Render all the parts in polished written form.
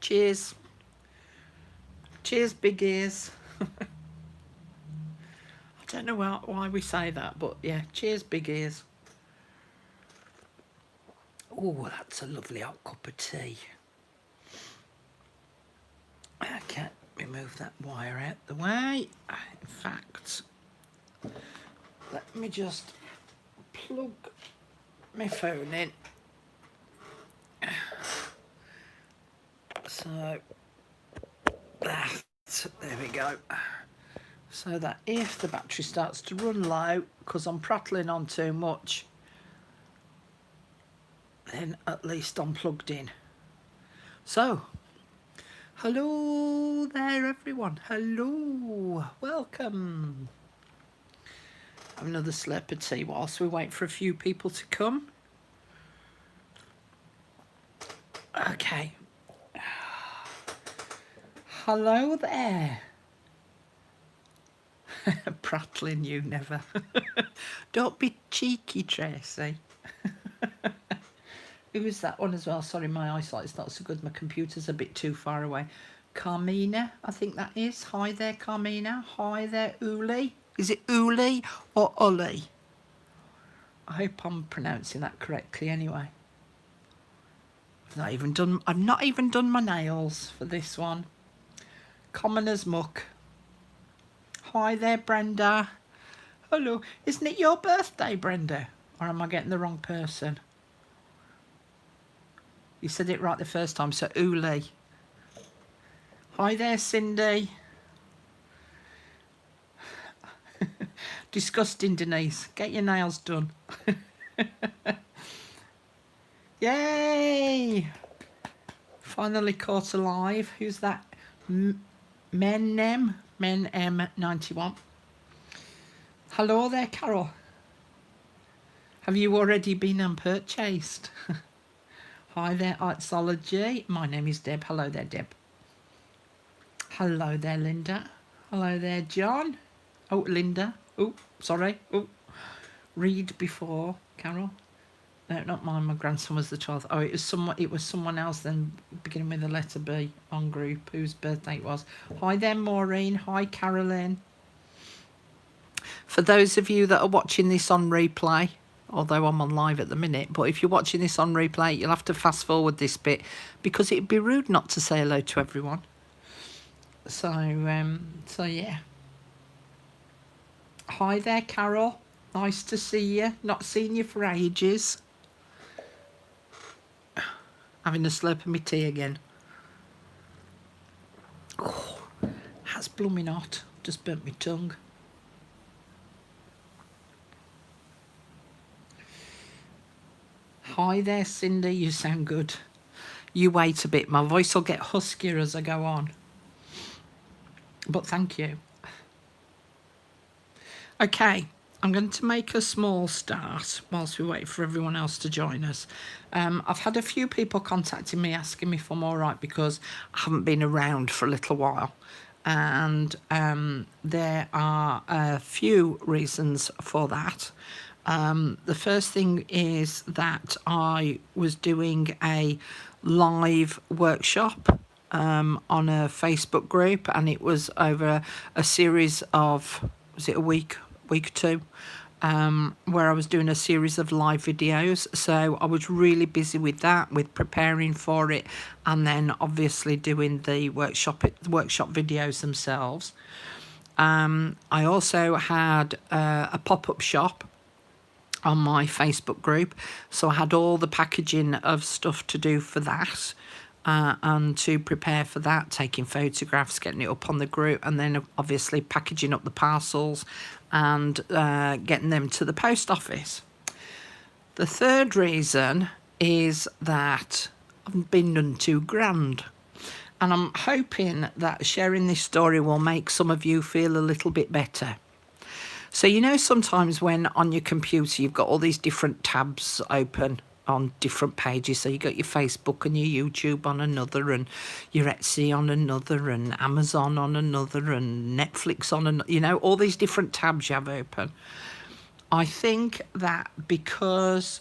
Cheers. Cheers, big ears. I don't know why we say that, but yeah, cheers, big ears. Oh, that's a lovely hot cup of tea. Okay, we move that wire out the way. In fact, let me just plug my phone in. So, there we go. So that if the battery starts to run low, because I'm prattling on too much, then at least I'm plugged in. So, hello there everyone. Hello, welcome. Have another slurp of tea whilst we wait for a few people to come. Okay. Hello there. Prattling, you never. Don't be cheeky, Tracy. Who is that one as well? Sorry, my eyesight's not so good. My computer's a bit too far away. Carmina, I think that is. Hi there, Carmina. Hi there, Uli. Is it Uli or Uli? I hope I'm pronouncing that correctly anyway. I've not even done my nails for this one. Common as muck. Hi there, Brenda. Hello. Isn't it your birthday, Brenda? Or am I getting the wrong person? You said it right the first time, so Uli. Hi there, Cindy. Disgusting, Denise. Get your nails done. Yay! Finally caught alive. Who's that? Men M91. Hello there, Carol. Have you already been unpurchased? Hi there, Artsology. My name is Deb. Hello there, Deb. Hello there, Linda. Hello there, John. Oh, Linda. Oh, sorry. Oh, read before, Carol. No, not mine. My grandson was the 12th. Oh, it was someone else then, beginning with the letter B on group, whose birthday it was. Hi there, Maureen. Hi, Carolyn. For those of you that are watching this on replay, although I'm on live at the minute, but if you're watching this on replay, you'll have to fast forward this bit because it'd be rude not to say hello to everyone. So yeah. Hi there, Carol. Nice to see you. Not seen you for ages. Having a slurp of my tea again. Oh, that's blooming hot. Just burnt my tongue. Hi there, Cindy. You sound good. You wait a bit. My voice will get huskier as I go on. But thank you. Okay. I'm going to make a small start whilst we wait for everyone else to join us. I've had a few people contacting me asking me if I'm all right because I haven't been around for a little while. And there are a few reasons for that. The first thing is that I was doing a live workshop on a Facebook group, and it was over a series of, was it a week or two, where I was doing a series of live videos. So I was really busy with that, with preparing for it, and then obviously doing the workshop videos themselves. I also had a pop-up shop on my Facebook group, so I had all the packaging of stuff to do for that. And to prepare for that, taking photographs, getting it up on the group, and then obviously packaging up the parcels and getting them to the post office. The third reason is that I've been none too grand. And I'm hoping that sharing this story will make some of you feel a little bit better. So, you know, sometimes when on your computer you've got all these different tabs open on different pages. So you got your Facebook and your YouTube on another, and your Etsy on another, and Amazon on another, and Netflix on another, you know, all these different tabs you have open. I think that because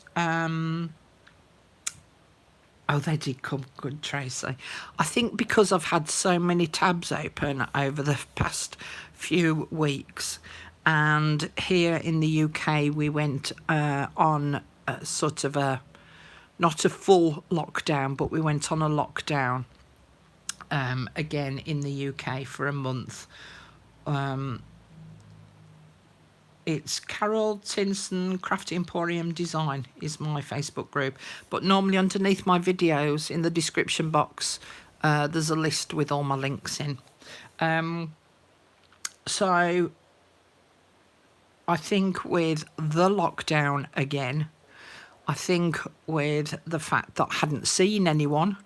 Oh, they did come good, Tracy. I think because I've had so many tabs open over the past few weeks, and here in the UK we went on a sort of a, not a full lockdown, but we went on a lockdown again in the UK for a month. It's Carol Tinson Crafty Emporium Design is my Facebook group. But normally underneath my videos in the description box, there's a list with all my links in. So I think with the lockdown again, I think with the fact that I hadn't seen anyone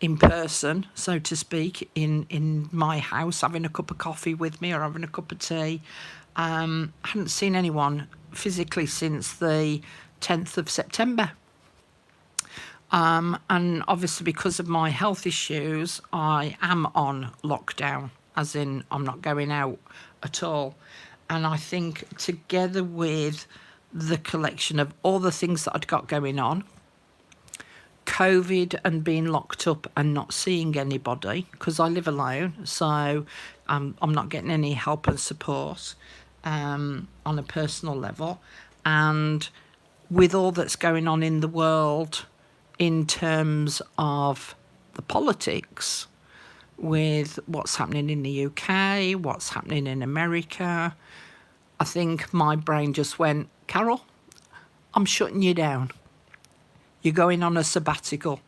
in person, so to speak, in my house, having a cup of coffee with me or having a cup of tea, I hadn't seen anyone physically since the 10th of September. And obviously because of my health issues, I am on lockdown, as in I'm not going out at all. And I think together with the collection of all the things that I'd got going on, COVID and being locked up and not seeing anybody, because I live alone, so I'm not getting any help and support on a personal level. And with all that's going on in the world in terms of the politics, with what's happening in the UK, what's happening in America, I think my brain just went, Carol, I'm shutting you down. You're going on a sabbatical.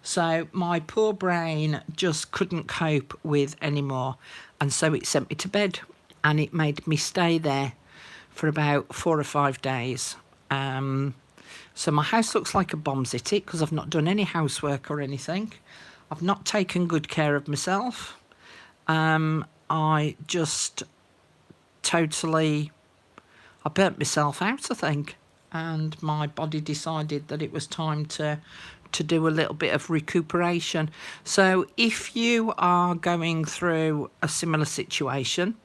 So my poor brain just couldn't cope with anymore. And so it sent me to bed, and it made me stay there for about 4 or 5 days. So my house looks like a bomb's hit it because I've not done any housework or anything. I've not taken good care of myself. I just totally, I burnt myself out, I think. And my body decided that it was time to do a little bit of recuperation. So if you are going through a similar situation,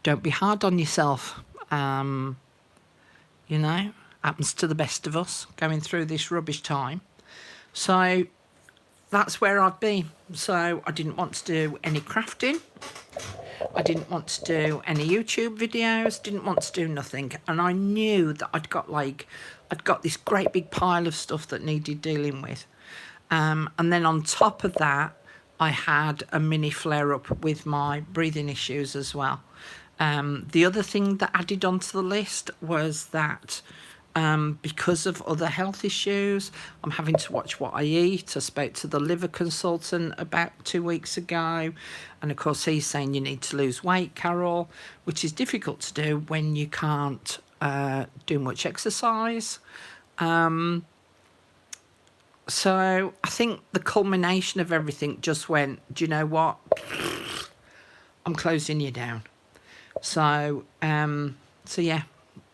don't be hard on yourself. You know, happens to the best of us going through this rubbish time. So that's where I've been. So I didn't want to do any crafting. I didn't want to do any YouTube videos, didn't want to do nothing. And I knew that I'd got this great big pile of stuff that needed dealing with. And then on top of that, I had a mini flare-up with my breathing issues as well. The other thing that added onto the list was that because of other health issues, I'm having to watch what I eat. I spoke to the liver consultant about 2 weeks ago, and of course he's saying you need to lose weight, Carol, which is difficult to do when you can't do much exercise. So I think the culmination of everything just went, do you know what? I'm closing you down. So yeah.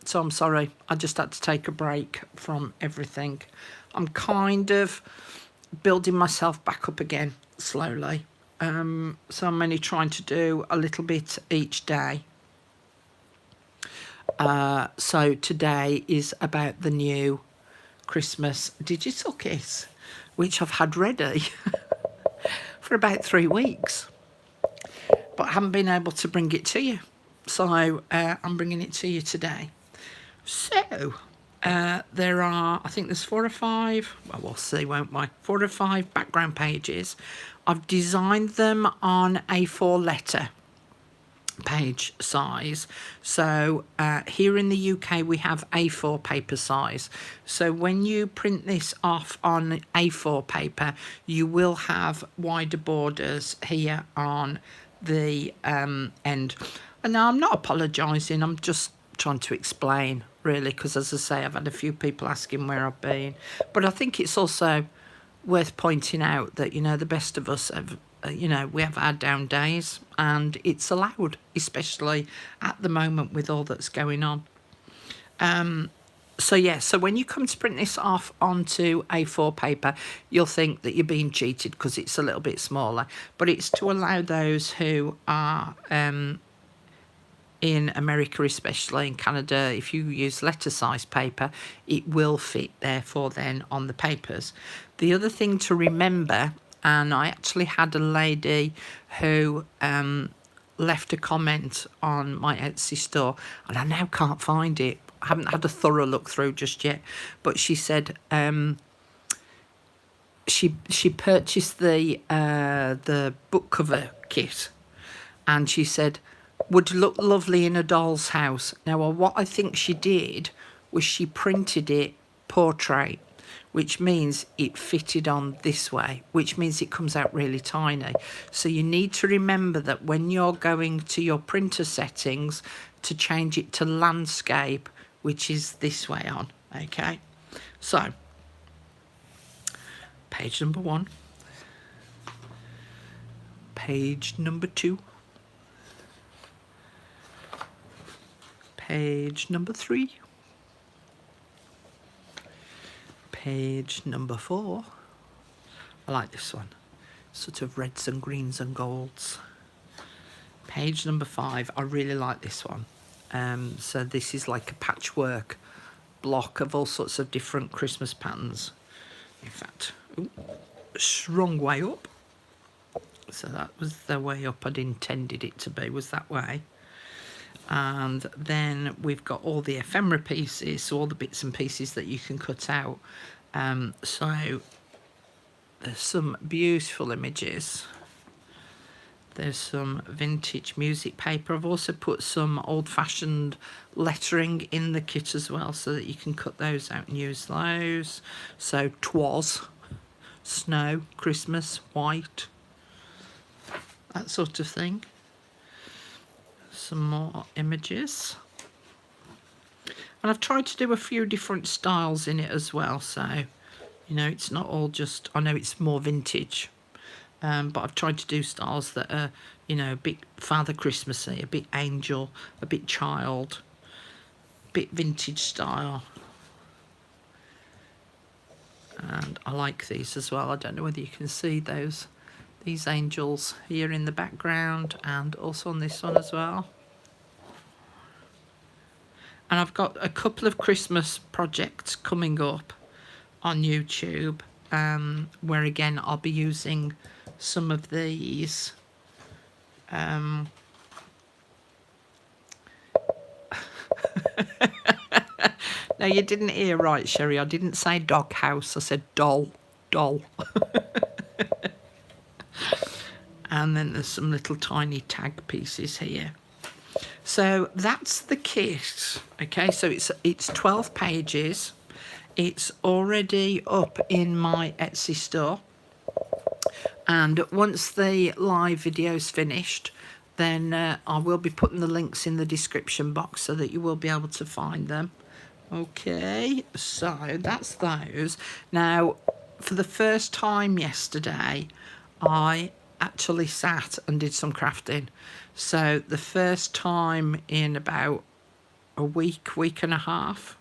So I'm sorry, I just had to take a break from everything. I'm kind of building myself back up again slowly. So I'm only trying to do a little bit each day. So today is about the new Christmas digital kit, which I've had ready for about 3 weeks. But I haven't been able to bring it to you. So I'm bringing it to you today. So, there are, I think there's 4 or 5, well, we'll see, won't we? 4 or 5 background pages. I've designed them on A4 letter page size. So, here in the UK, we have A4 paper size. So, when you print this off on A4 paper, you will have wider borders here on the end. And now I'm not apologising, I'm just trying to explain, really, because as I say, I've had a few people asking where I've been. But I think it's also worth pointing out that, you know, the best of us have, you know, we have our down days, and it's allowed, especially at the moment with all that's going on. So yeah, so when you come to print this off onto A4 paper, you'll think that you're being cheated because it's a little bit smaller, but it's to allow those who are in America, especially in Canada, if you use letter size paper, it will fit therefore then on the papers. The other thing to remember, and I actually had a lady who left a comment on my Etsy store, and I now can't find it. I haven't had a thorough look through just yet, but she said she purchased the book cover kit, and she said would look lovely in a doll's house. Now, what I think she did was she printed it portrait, which means it fitted on this way, which means it comes out really tiny. So you need to remember that when you're going to your printer settings to change it to landscape, which is this way on, okay? So, page number 1, page number 2, page number 3, page number 4. I like this one, sort of reds and greens and golds. Page number 5, I really like this one. So this is like a patchwork block of all sorts of different Christmas patterns. In fact, wrong way up. So that was the way up I'd intended it to be, was that way. And then we've got all the ephemera pieces, so all the bits and pieces that you can cut out. So there's some beautiful images. There's some vintage music paper. I've also put some old-fashioned lettering in the kit as well, so that you can cut those out and use those. So 'twas, snow, Christmas, white, that sort of thing. Some more images, and I've tried to do a few different styles in it as well, so you know it's not all just, I know it's more vintage, but I've tried to do styles that are, you know, a bit Father Christmassy, a bit angel, a bit child, a bit vintage style. And I like these as well. I don't know whether you can see these angels here in the background, and also on this one as well. And I've got a couple of Christmas projects coming up on YouTube, where again I'll be using some of these No, you didn't hear right, Sherry. I didn't say dog house, I said doll. And then there's some little tiny tag pieces here. So that's the kit. Okay, so it's 12 pages. It's already up in my Etsy store. And once the live video's finished, then I will be putting the links in the description box so that you will be able to find them. Okay, so that's those. Now, for the first time yesterday, I actually sat and did some crafting. So the first time in about a week and a half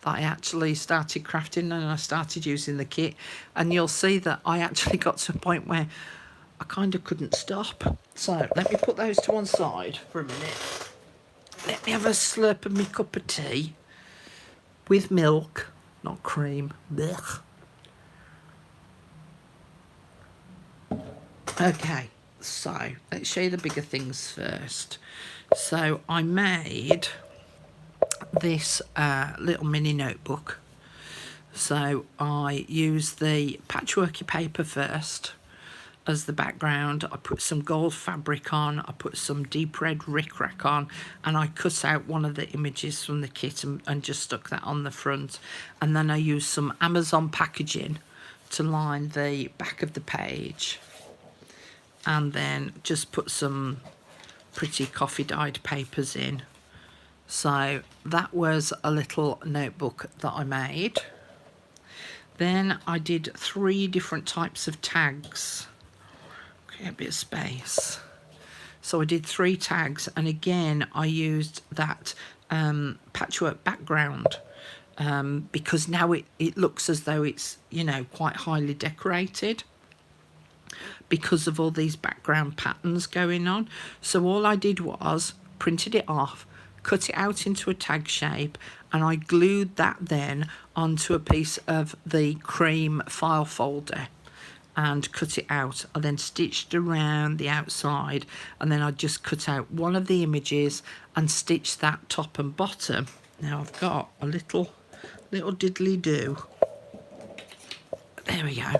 that I actually started crafting, and I started using the kit, and you'll see that I actually got to a point where I kind of couldn't stop. So let me put those to one side for a minute. Let me have a slurp of my cup of tea with milk, not cream. Blech. Okay, so let's show you the bigger things first. So I made this little mini notebook. So I used the patchworky paper first as the background. I put some gold fabric on, I put some deep red rickrack on, and I cut out one of the images from the kit and just stuck that on the front. And then I used some Amazon packaging to line the back of the page, and then just put some pretty coffee dyed papers in. So that was a little notebook that I made. Then I did 3 different types of tags. Okay, a bit of space. So I did 3 tags, and again I used that patchwork background because now it looks as though it's, you know, quite highly decorated because of all these background patterns going on. So all I did was printed it off, cut it out into a tag shape, and I glued that then onto a piece of the cream file folder and cut it out. I then stitched around the outside, and then I just cut out one of the images and stitched that top and bottom. Now I've got a little diddly do. There we go.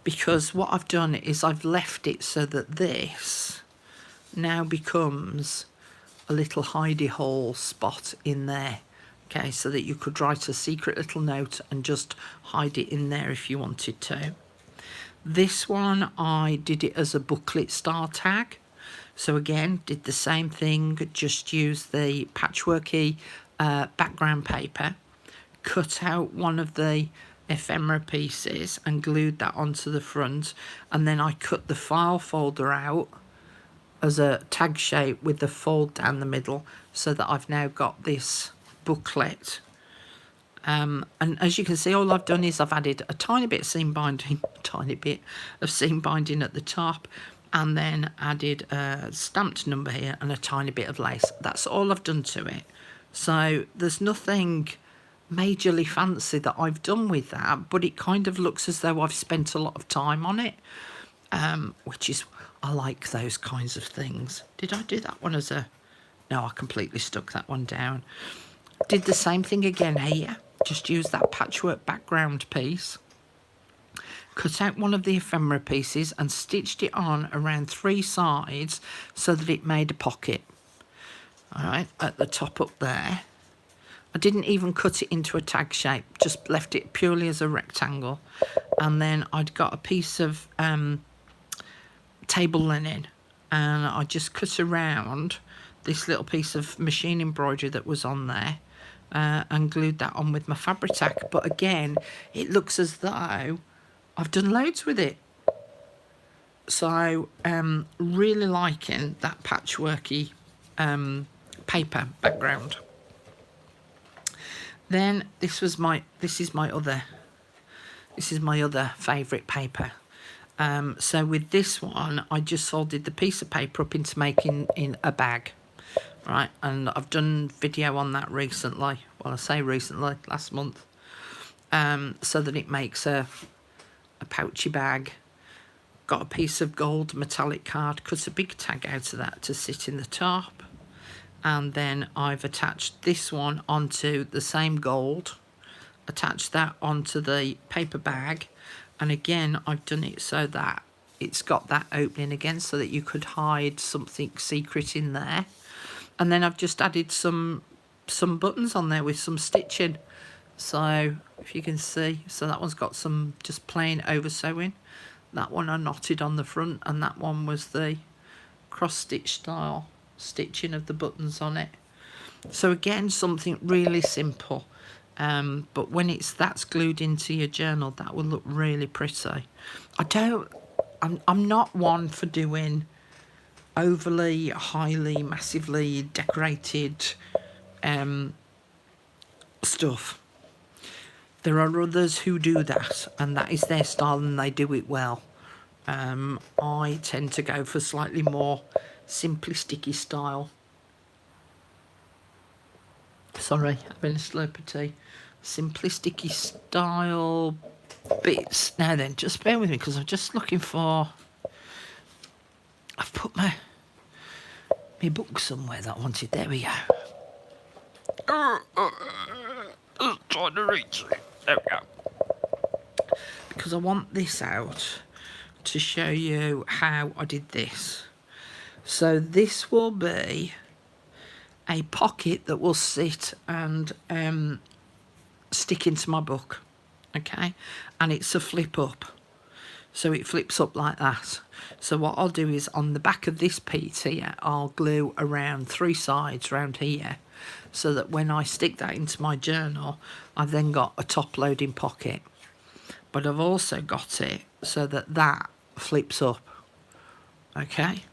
Because what I've done is I've left it so that this now becomes a little hidey hole spot in there. Okay, so that you could write a secret little note and just hide it in there if you wanted to. This one, I did it as a booklet style tag. So again, did the same thing, just used the patchworky background paper, cut out one of the ephemera pieces and glued that onto the front, and then I cut the file folder out as a tag shape with the fold down the middle, so that I've now got this booklet. And as you can see, all I've done is I've added a tiny bit of seam binding, at the top, and then added a stamped number here and a tiny bit of lace. That's all I've done to it. So there's nothing majorly fancy that I've done with that, but it kind of looks as though I've spent a lot of time on it, which is, I like those kinds of things. Did I do that one as a... No, I completely stuck that one down. Did the same thing again here. Just use that patchwork background piece, cut out one of the ephemera pieces and stitched it on around 3 sides so that it made a pocket. All right, at the top up there. I didn't even cut it into a tag shape, just left it purely as a rectangle. And then I'd got a piece of table linen, and I just cut around this little piece of machine embroidery that was on there, and glued that on with my Fabri-Tac. But again, it looks as though I've done loads with it. So really liking that patchworky paper background. Then this is my other favourite paper. So with this one, I just folded the piece of paper up into making in a bag. Right, and I've done video on that recently. Well, I say recently, last month. So that it makes a pouchy bag. Got a piece of gold metallic card, cut a big tag out of that to sit in the top. And then I've attached this one onto the same gold. Attached that onto the paper bag. And again, I've done it so that it's got that opening again so that you could hide something secret in there. And then I've just added some buttons on there with some stitching. So if you can see, so that one's got some just plain over sewing. That one I knotted on the front, and that one was the cross stitch style stitching of the buttons on it. So again, something really simple. But when that's glued into your journal, that will look really pretty. I'm not one for doing overly, highly, massively decorated stuff. There are others who do that, and that is their style, and they do it well. I tend to go for slightly more simplistic style. Sorry, having a slurp of tea. Simplistic style bits. Now then, just bear with me, because I'm just looking for... I've put my book somewhere that I wanted. There we go. Trying to reach it. There we go. Because I want this out to show you how I did this. So this will be a pocket that will sit and stick into my book. Okay, and it's a flip up. So it flips up like that. So what I'll do is on the back of this piece here, I'll glue around 3 sides around here, so that when I stick that into my journal, I've then got a top loading pocket. But I've also got it so that that flips up. Okay.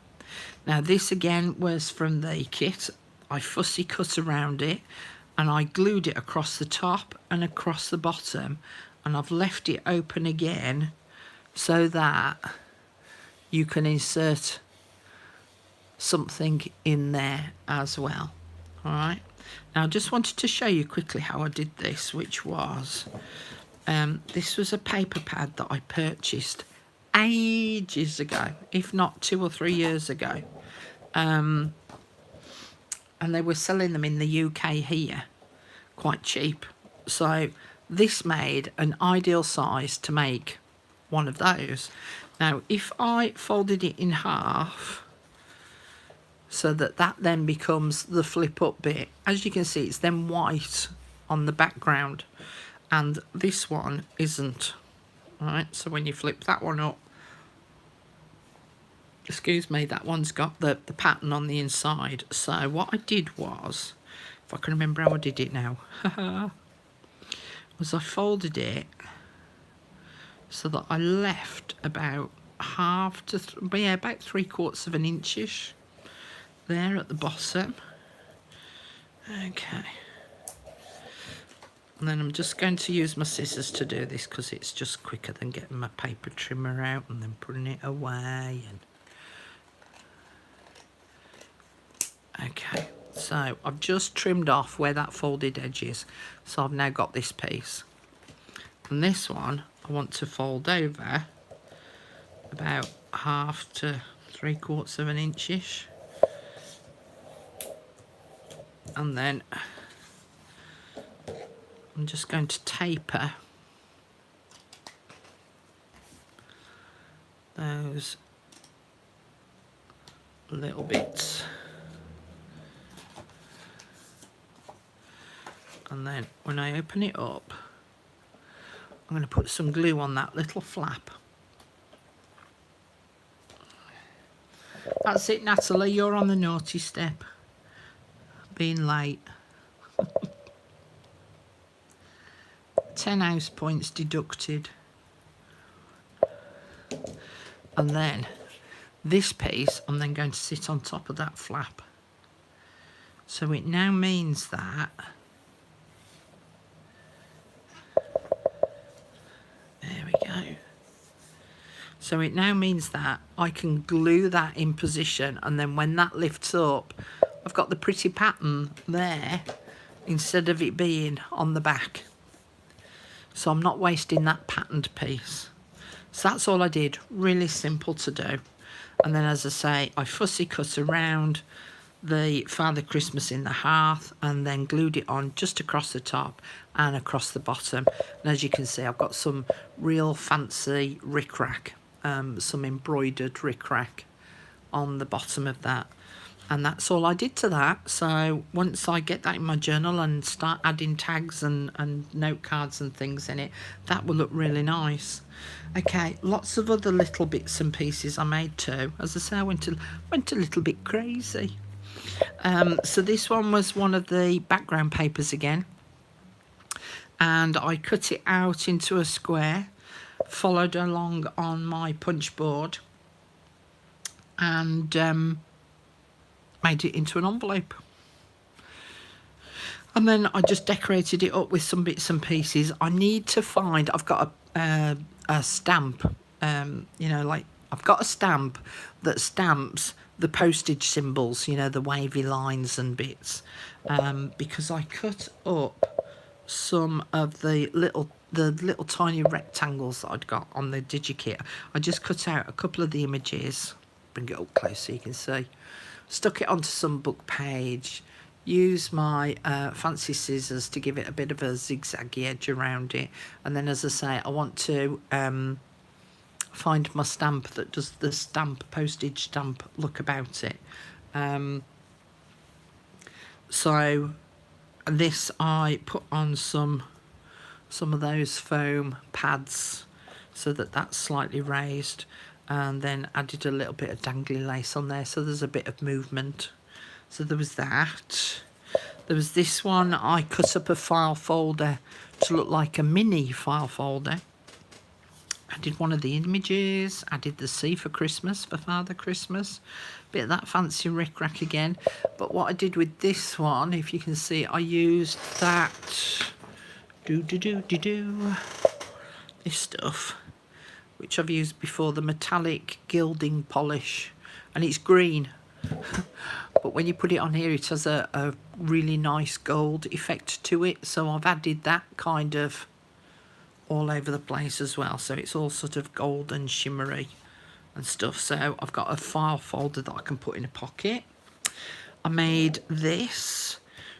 Now this again was from the kit. I fussy cut around it, and I glued it across the top and across the bottom, and I've left it open again so that you can insert something in there as well. All right. Now I just wanted to show you quickly how I did this, which was this was a paper pad that I purchased ages ago, if not 2 or 3 years ago, and they were selling them in the UK here quite cheap. So this made an ideal size to make one of those. Now if I folded it in half so that that then becomes the flip up bit, as you can see it's then white on the background and this one isn't. All right, so when you flip that one up, excuse me, that one's got the pattern on the inside. So what I did was, if I can remember how I did it now, was I folded it so that I left about half to, yeah, about 3/4 of an inch-ish there at the bottom. Okay. And then I'm just going to use my scissors to do this because it's just quicker than getting my paper trimmer out and then putting it away. And okay, so I've just trimmed off where that folded edge is. So I've now got this piece. And this one I want to fold over about half to 3/4 of an inch-ish. And then I'm just going to taper those little bits. And then when I open it up, I'm going to put some glue on that little flap. That's it, Natalie, you're on the naughty step. Being late. 10 house points deducted. And then this piece I'm then going to sit on top of that flap. So it now means that there we go. So it now means that I can glue that in position, and then when that lifts up, I've got the pretty pattern there instead of it being on the back. So I'm not wasting that patterned piece. So that's all I did, really simple to do. And then, as I say, I fussy cut around the Father Christmas in the hearth and then glued it on just across the top and across the bottom. And as you can see, I've got some real fancy rickrack, some embroidered rickrack on the bottom of that. And that's all I did to that. So once I get that in my journal and start adding tags and note cards and things in it, that will look really nice. Okay, lots of other little bits and pieces I made too. As I say, I went a little bit crazy. So this one was one of the background papers again. And I cut it out into a square, followed along on my punch board, and made it into an envelope. And then I just decorated it up with some bits and pieces. I need to find, I've got a stamp, you know, like I've got a stamp that stamps the postage symbols, you know, the wavy lines and bits, because I cut up some of the little tiny rectangles that I'd got on the Digi kit. I just cut out a couple of the images, bring it up close so you can see, stuck it onto some book page, use my fancy scissors to give it a bit of a zigzaggy edge around it, and then, as I say, I want to find my stamp that does the postage stamp look about it. So this I put on some of those foam pads so that that's slightly raised, and then added a little bit of dangly lace on there so there's a bit of movement. So there was that. There was this one, I cut up a file folder to look like a mini file folder. I did one of the images, I did the C for Christmas, for Father Christmas. Bit of that fancy rickrack again. But what I did with this one, if you can see, I used that this stuff, which I've used before, the metallic gilding polish, and it's green. But when you put it on here, it has a really nice gold effect to it. So I've added that kind of all over the place as well. So it's all sort of gold and shimmery and stuff. So I've got a file folder that I can put in a pocket. I made this,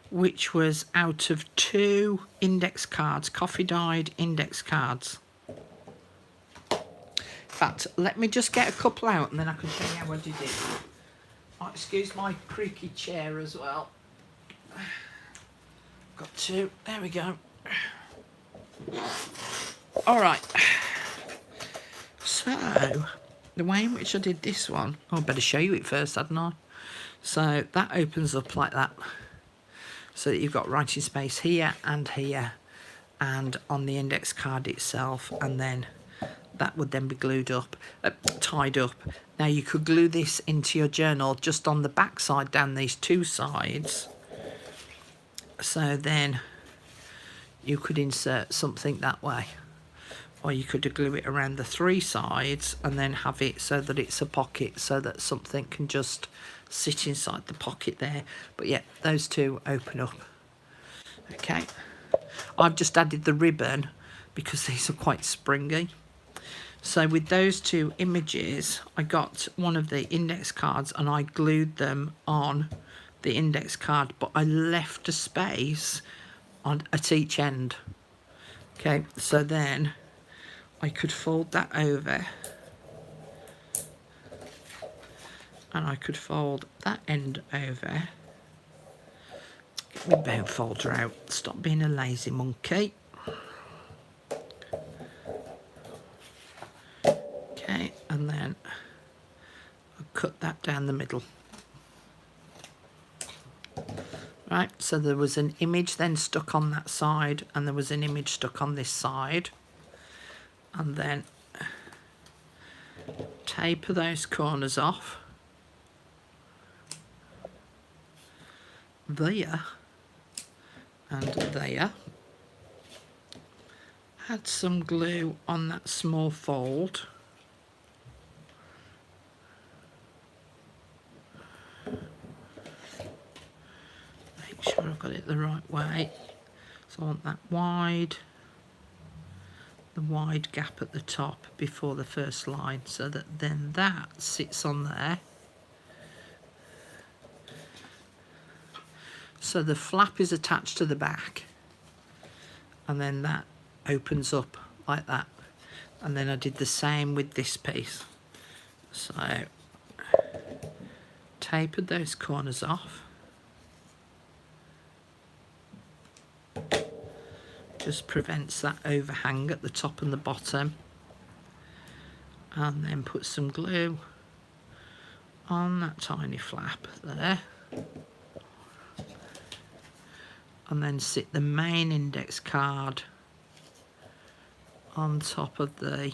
which was out of 2 index cards, coffee dyed index cards. In fact, let me just get a couple out and then I can show you how I did it. Oh, excuse my creaky chair as well. Got 2, there we go. All right. So, the way in which I did this one, I better show you it first, hadn't I? So that opens up like that. So that you've got writing space here and here and on the index card itself, and then that would then be glued up, tied up. Now you could glue this into your journal just on the back side down these 2 sides. So then you could insert something that way. Or you could glue it around the 3 sides and then have it so that it's a pocket, so that something can just sit inside the pocket there. But yeah, those 2 open up. Okay, I've just added the ribbon because these are quite springy. So with those 2 images, I got one of the index cards and I glued them on the index card, but I left a space at each end. Okay, so then I could fold that over and I could fold that end over. Get my bone folder out. Stop being a lazy monkey. Okay, and then I'll cut that down the middle. Right, so there was an image then stuck on that side and there was an image stuck on this side. And then taper those corners off. There and there. Add some glue on that small fold. Make sure I've got it the right way. So I want that wide. The wide gap at the top before the first line, so that then that sits on there. So the flap is attached to the back and then that opens up like that. And then I did the same with this piece. So tapered those corners off. Just prevents that overhang at the top and the bottom. And then put some glue on that tiny flap there. And then sit the main index card on top of the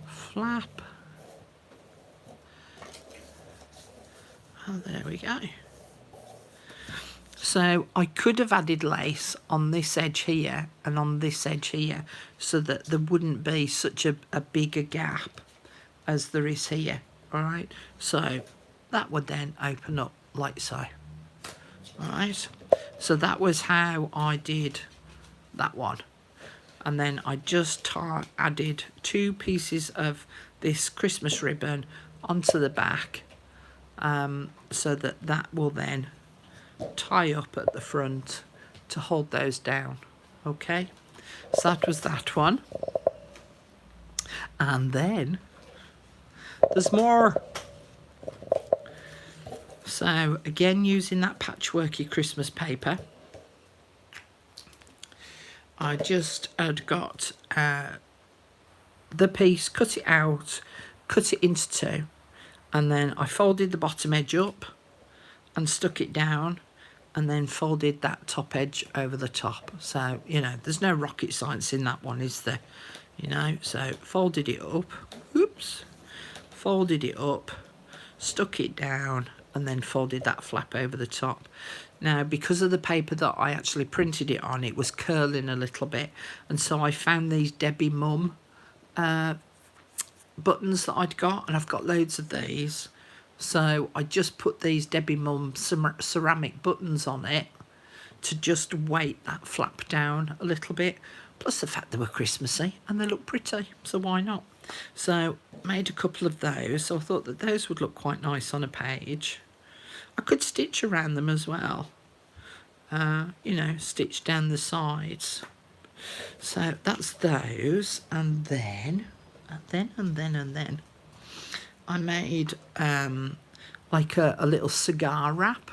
flap. And there we go. So I could have added lace on this edge here and on this edge here so that there wouldn't be such a bigger gap as there is here. All right, so that would then open up like so. All right, so that was how I did that one. And then I just added 2 pieces of this Christmas ribbon onto the back, so that will then tie up at the front to hold those down. Okay, so that was that one. And then there's more. So again, using that patchworky Christmas paper, I just had got the piece, cut it out, cut it into 2, and then I folded the bottom edge up and stuck it down, and then folded that top edge over the top. So, you know, there's no rocket science in that one, is there? You know, so folded it up, oops, folded it up, stuck it down, and then folded that flap over the top. Now, because of the paper that I actually printed it on, it was curling a little bit, and so I found these Debbie Mum buttons that I'd got, and I've got loads of these. So I just put these Debbie Mum ceramic buttons on it to just weight that flap down a little bit. Plus the fact they were Christmassy and they look pretty, so why not? So made a couple of those. So I thought that those would look quite nice on a page. I could stitch around them as well. You know, stitch down the sides. So that's those, and then I made like a little cigar wrap.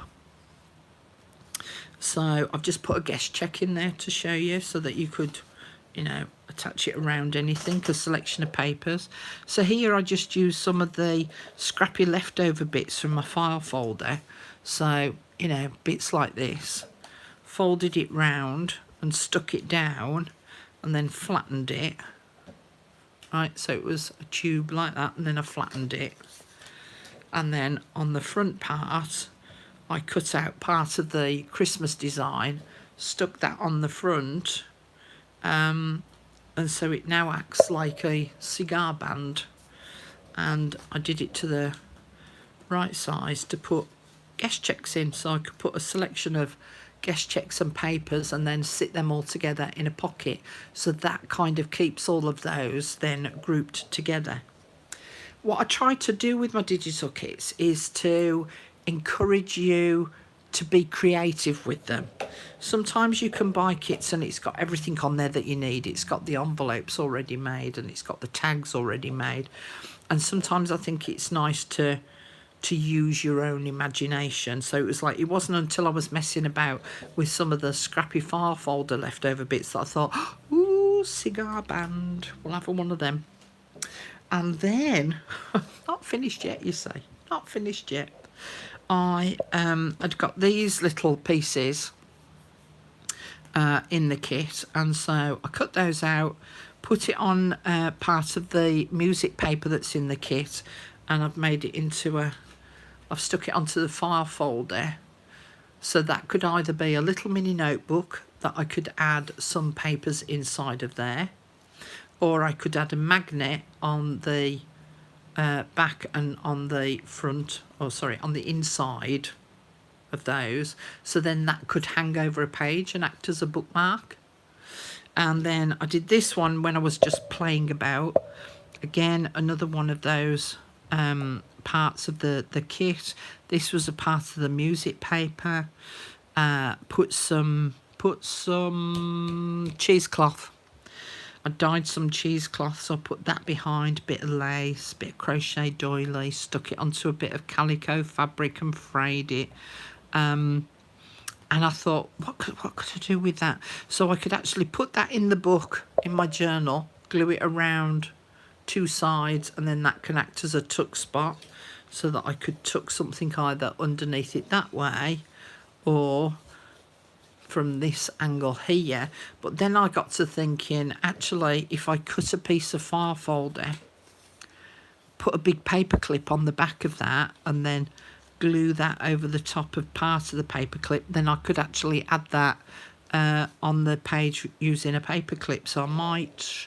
So I've just put a guest check in there to show you, so that you could, you know, attach it around anything, a selection of papers. So here I just used some of the scrappy leftover bits from my file folder. So, you know, bits like this. Folded it round and stuck it down and then flattened it. Right, so it was a tube like that, and then I flattened it. And then on the front part, I cut out part of the Christmas design, stuck that on the front, and so it now acts like a cigar band. And I did it to the right size to put guest checks in, so I could put a selection of guest checks and papers and then sit them all together in a pocket. So that kind of keeps all of those then grouped together. What I try to do with my digital kits is to encourage you to be creative with them. Sometimes you can buy kits and it's got everything on there that you need. It's got the envelopes already made and it's got the tags already made. And sometimes I think it's nice to use your own imagination. So it was like, it wasn't until I was messing about with some of the scrappy file folder leftover bits that I thought, ooh, cigar band, we'll have one of them. And then, not finished yet, you say, not finished yet. I had got these little pieces in the kit, and so I cut those out, put it on part of the music paper that's in the kit, and I've made it into I've stuck it onto the file folder, so that could either be a little mini notebook that I could add some papers inside of there, or I could add a magnet on the back and on the front, or sorry, on the inside of those, so then that could hang over a page and act as a bookmark. And then I did this one when I was just playing about. Again, another one of those parts of the kit. This was a part of the music paper. Put some cheesecloth. I dyed some cheesecloth, so I put that behind, bit of lace, bit of crochet doily, stuck it onto a bit of calico fabric and frayed it. And I thought, what could I do with that? So I could actually put that in the book, in my journal, glue it around two sides, and then that can act as a tuck spot, so that I could tuck something either underneath it that way or from this angle here. But then I got to thinking, actually, if I cut a piece of file folder, put a big paper clip on the back of that, and then glue that over the top of part of the paper clip, then I could actually add that on the page using a paper clip. So I might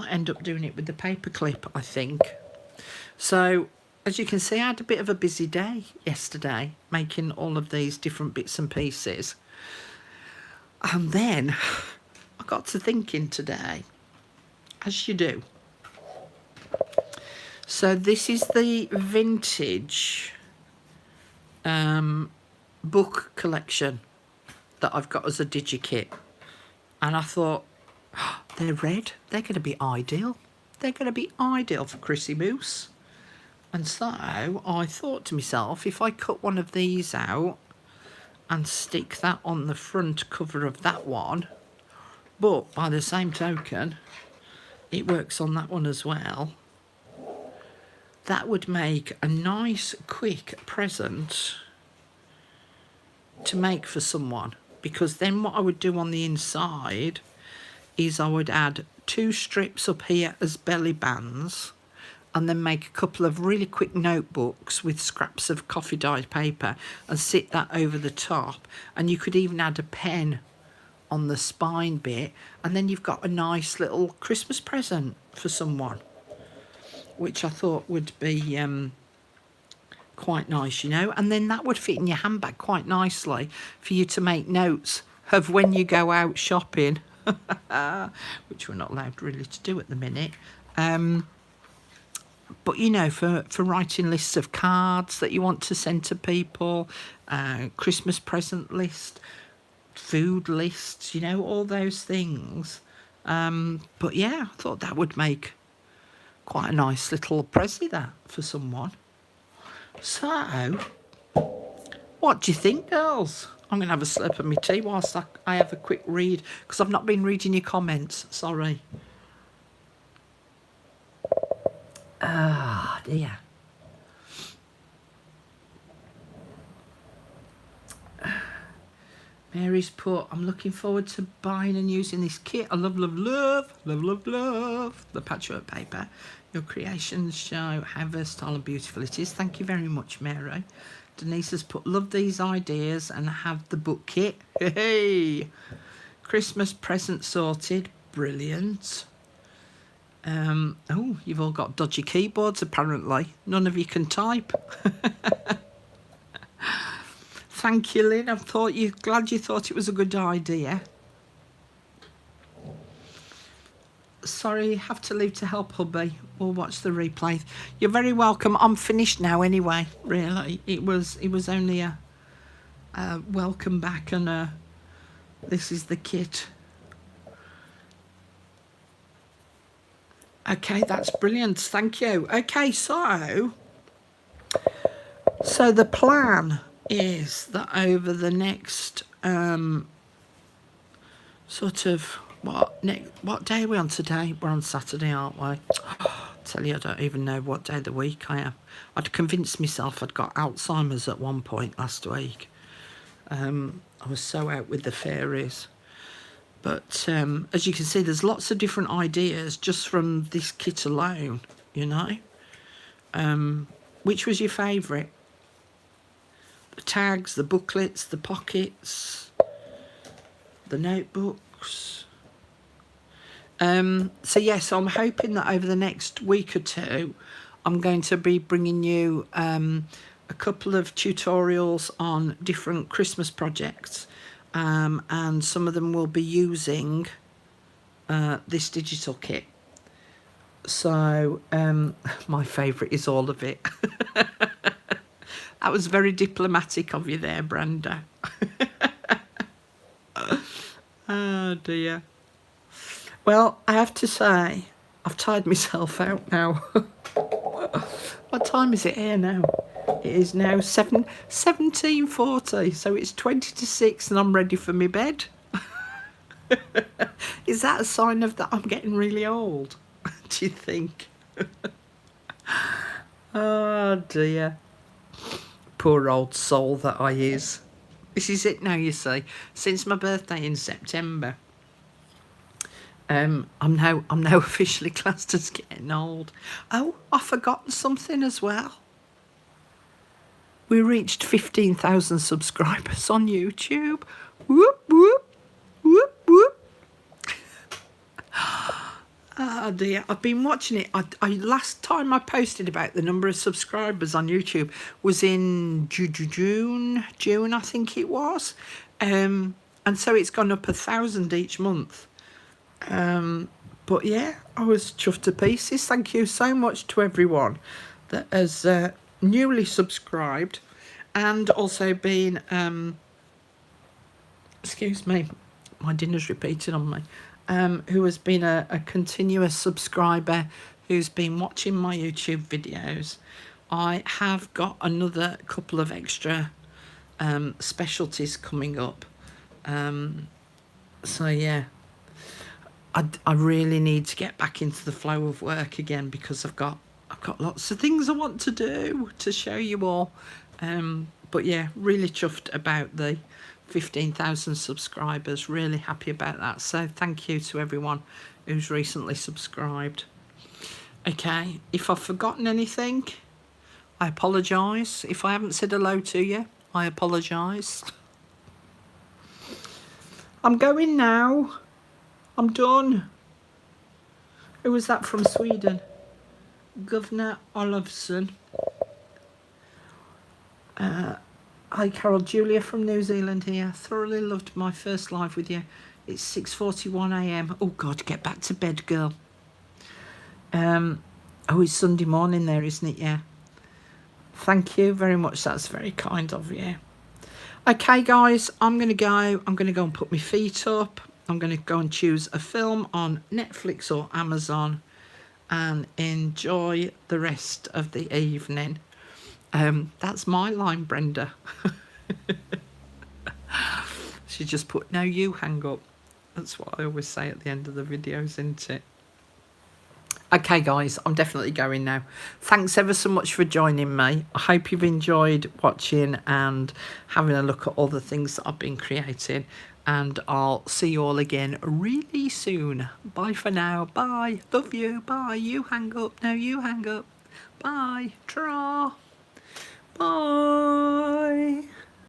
end up doing it with the paper clip, I think. So as you can see, I had a bit of a busy day yesterday making all of these different bits and pieces. And then I got to thinking today, as you do. So this is the vintage book collection that I've got as a Digi kit. And I thought, oh, they're red. They're going to be ideal. They're going to be ideal for Chrissy Moose. And so I thought to myself, if I cut one of these out and stick that on the front cover of that one, but by the same token, it works on that one as well, that would make a nice, quick present to make for someone. Because then what I would do on the inside is I would add 2 strips up here as belly bands, and then make a couple of really quick notebooks with scraps of coffee dyed paper and sit that over the top. And you could even add a pen on the spine bit, and then you've got a nice little Christmas present for someone, which I thought would be quite nice, you know, and then that would fit in your handbag quite nicely for you to make notes of when you go out shopping, which we're not allowed really to do at the minute. But, you know, for writing lists of cards that you want to send to people, Christmas present list, food lists, you know, all those things. But yeah, I thought that would make quite a nice little prezi that for someone. So, what do you think, girls? I'm going to have a slurp of my tea whilst I have a quick read, because I've not been reading your comments. Sorry. Ah, dear. Mary's put, I'm looking forward to buying and using this kit. I love, love, love, love, love, love the patchwork paper. Your creations show how versatile and beautiful it is. Thank you very much, Mary. Denise has put, love these ideas and have the book kit. Hey, Christmas present sorted. Brilliant. Oh, you've all got dodgy keyboards, apparently. None of you can type. Thank you, Lynn. Glad you thought it was a good idea. Sorry, have to leave to help hubby. We'll watch the replay. You're very welcome. I'm finished now anyway, really. It was only a welcome back and this is the kit. Okay, that's brilliant. Thank you. Okay, so the plan is that over the next sort of what day are we on today? We're on Saturday, aren't we? Tell you, I don't even know what day of the week I am. I'd convinced myself I'd got Alzheimer's at one point last week. I was so out with the fairies. But as you can see, there's lots of different ideas just from this kit alone, you know. Which was your favourite? The tags, the booklets, the pockets, the notebooks. So yes, I'm hoping that over the next week or two, I'm going to be bringing you a couple of tutorials on different Christmas projects, and some of them will be using this digital kit. So my favourite is all of it. That was very diplomatic of you there, Brenda. Oh dear. Well, I have to say, I've tired myself out now. What time is it here now? It is now 17:40, so it's 20 to 6 and I'm ready for my bed. Is that a sign of that I'm getting really old? Do you think? Oh dear. Poor old soul that I is. This is it now, you see. Since my birthday in September, I'm now officially classed as getting old. Oh, I've forgotten something as well. We reached 15,000 subscribers on YouTube. Whoop, whoop, whoop, whoop. Oh dear, I've been watching it. Last time I posted about the number of subscribers on YouTube was in June, I think it was. And so it's gone up 1,000 each month. But yeah, I was chuffed to pieces. Thank you so much to everyone that has newly subscribed and also been, excuse me, my dinner's repeating on me, who has been a continuous subscriber, who's been watching my YouTube videos. I have got another couple of extra specialties coming up. So yeah, I really need to get back into the flow of work again, because I've got lots of things I want to do to show you all. But yeah, really chuffed about the 15,000 subscribers. Really happy about that. So thank you to everyone who's recently subscribed. Okay, if I've forgotten anything, I apologise. If I haven't said hello to you, I apologise. I'm going now. I'm done. Who was that from Sweden? Governor Olofsson. Hi Carol, Julia from New Zealand here. Thoroughly loved my first live with you. It's 6:41 a.m. Oh God, get back to bed, girl. Oh, it's Sunday morning there, isn't it? Yeah. Thank you very much. That's very kind of you. Okay, guys, I'm going to go. I'm going to go and put my feet up. I'm going to go and choose a film on Netflix or Amazon and enjoy the rest of the evening. That's my line, Brenda. She just put, no, you hang up. That's what I always say at the end of the videos, isn't it? Okay, guys, I'm definitely going now. Thanks ever so much for joining me. I hope you've enjoyed watching and having a look at all the things that I've been creating. And I'll see you all again really soon. Bye for now. Bye. Love you. Bye. You hang up. No, you hang up. Bye. Tra. Bye.